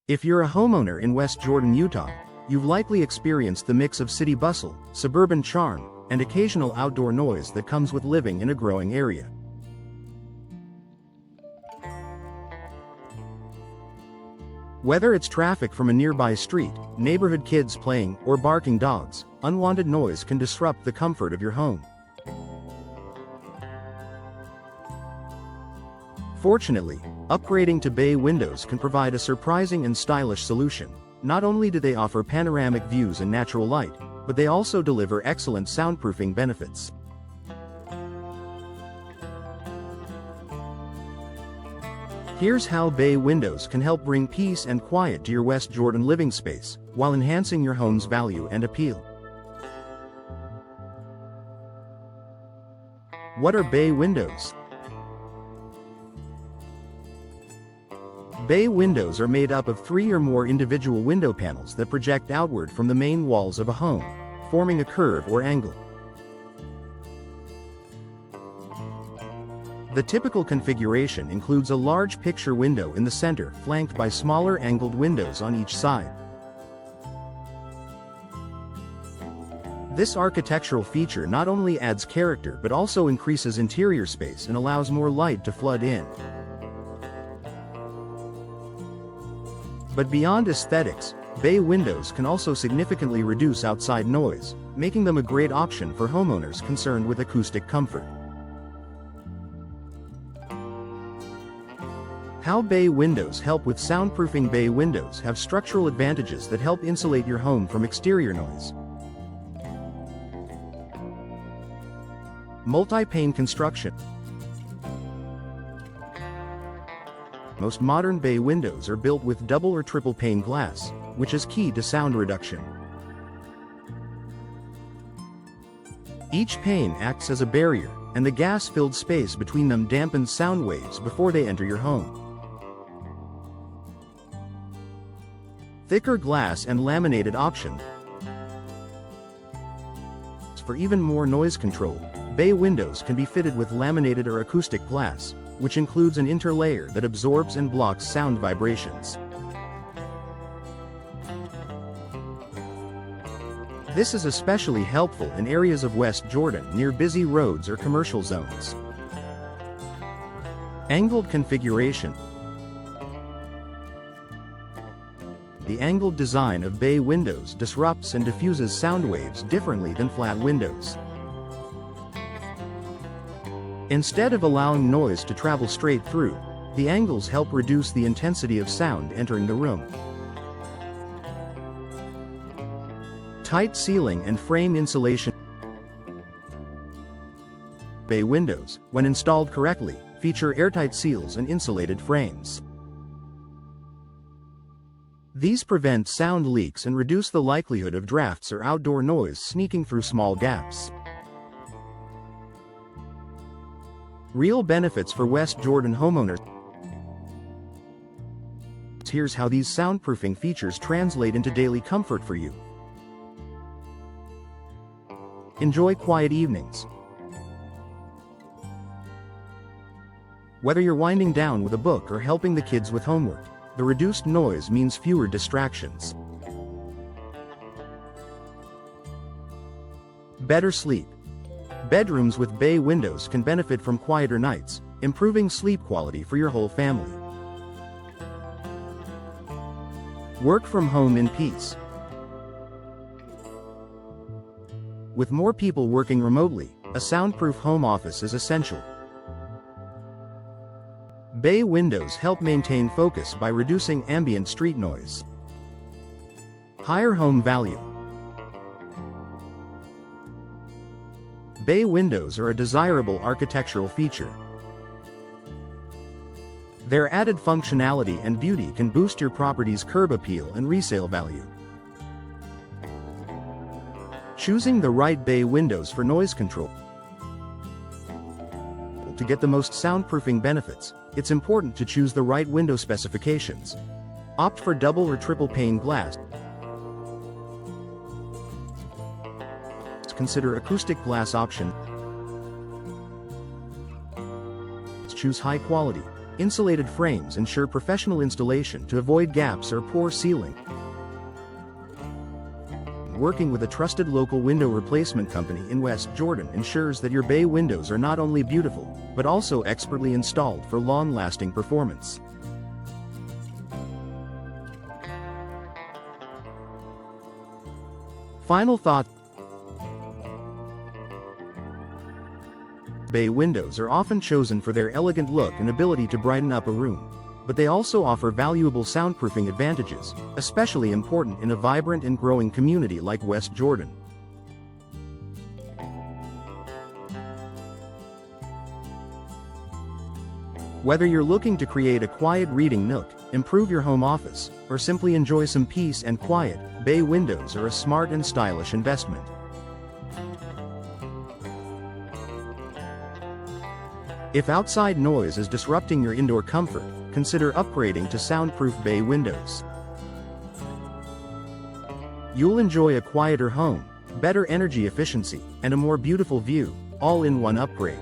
If you're a homeowner in West Jordan, Utah, you've likely experienced the mix of city bustle, suburban charm, and occasional outdoor noise that comes with living in a growing area. Whether it's traffic from a nearby street, neighborhood kids playing, or barking dogs, unwanted noise can disrupt the comfort of your home. Fortunately, upgrading to bay windows can provide a surprising and stylish solution. Not only do they offer panoramic views and natural light, but they also deliver excellent soundproofing benefits. Here's how bay windows can help bring peace and quiet to your West Jordan living space, while enhancing your home's value and appeal. What are bay windows? Bay windows are made up of 3 or more individual window panels that project outward from the main walls of a home, forming a curve or angle. The typical configuration includes a large picture window in the center, flanked by smaller angled windows on each side. This architectural feature not only adds character but also increases interior space and allows more light to flood in. But beyond aesthetics, bay windows can also significantly reduce outside noise, making them a great option for homeowners concerned with acoustic comfort. How bay windows help with soundproofing. Bay windows have structural advantages that help insulate your home from exterior noise. Multi-pane construction. Most modern bay windows are built with double or triple pane glass, which is key to sound reduction. Each pane acts as a barrier, and the gas-filled space between them dampens sound waves before they enter your home. Thicker glass and laminated option. For even more noise control, bay windows can be fitted with laminated or acoustic glass, which includes an interlayer that absorbs and blocks sound vibrations. This is especially helpful in areas of West Jordan near busy roads or commercial zones. Angled configuration. The angled design of bay windows disrupts and diffuses sound waves differently than flat windows. Instead of allowing noise to travel straight through, the angles help reduce the intensity of sound entering the room. Tight ceiling and frame insulation. Bay windows, when installed correctly, feature airtight seals and insulated frames. These prevent sound leaks and reduce the likelihood of drafts or outdoor noise sneaking through small gaps. Real benefits for West Jordan homeowners. Here's how these soundproofing features translate into daily comfort for you. Enjoy quiet evenings. Whether you're winding down with a book or helping the kids with homework, the reduced noise means fewer distractions. Better sleep. Bedrooms with bay windows can benefit from quieter nights, improving sleep quality for your whole family. Work from home in peace. With more people working remotely, a soundproof home office is essential. Bay windows help maintain focus by reducing ambient street noise. Higher home value. Bay windows are a desirable architectural feature. Their added functionality and beauty can boost your property's curb appeal and resale value. Choosing the right bay windows for noise control. To get the most soundproofing benefits, it's important to choose the right window specifications. Opt for double or triple pane glass. Consider acoustic glass option. Choose high quality, Insulated frames ensure professional installation to avoid gaps or poor sealing. Working with a trusted local window replacement company in West Jordan ensures that your bay windows are not only beautiful, but also expertly installed for long-lasting performance. Final thought: bay windows are often chosen for their elegant look and ability to brighten up a room, but they also offer valuable soundproofing advantages, especially important in a vibrant and growing community like West Jordan. Whether you're looking to create a quiet reading nook, improve your home office, or simply enjoy some peace and quiet, bay windows are a smart and stylish investment. If outside noise is disrupting your indoor comfort, consider upgrading to soundproof bay windows. You'll enjoy a quieter home, better energy efficiency, and a more beautiful view, all in one upgrade.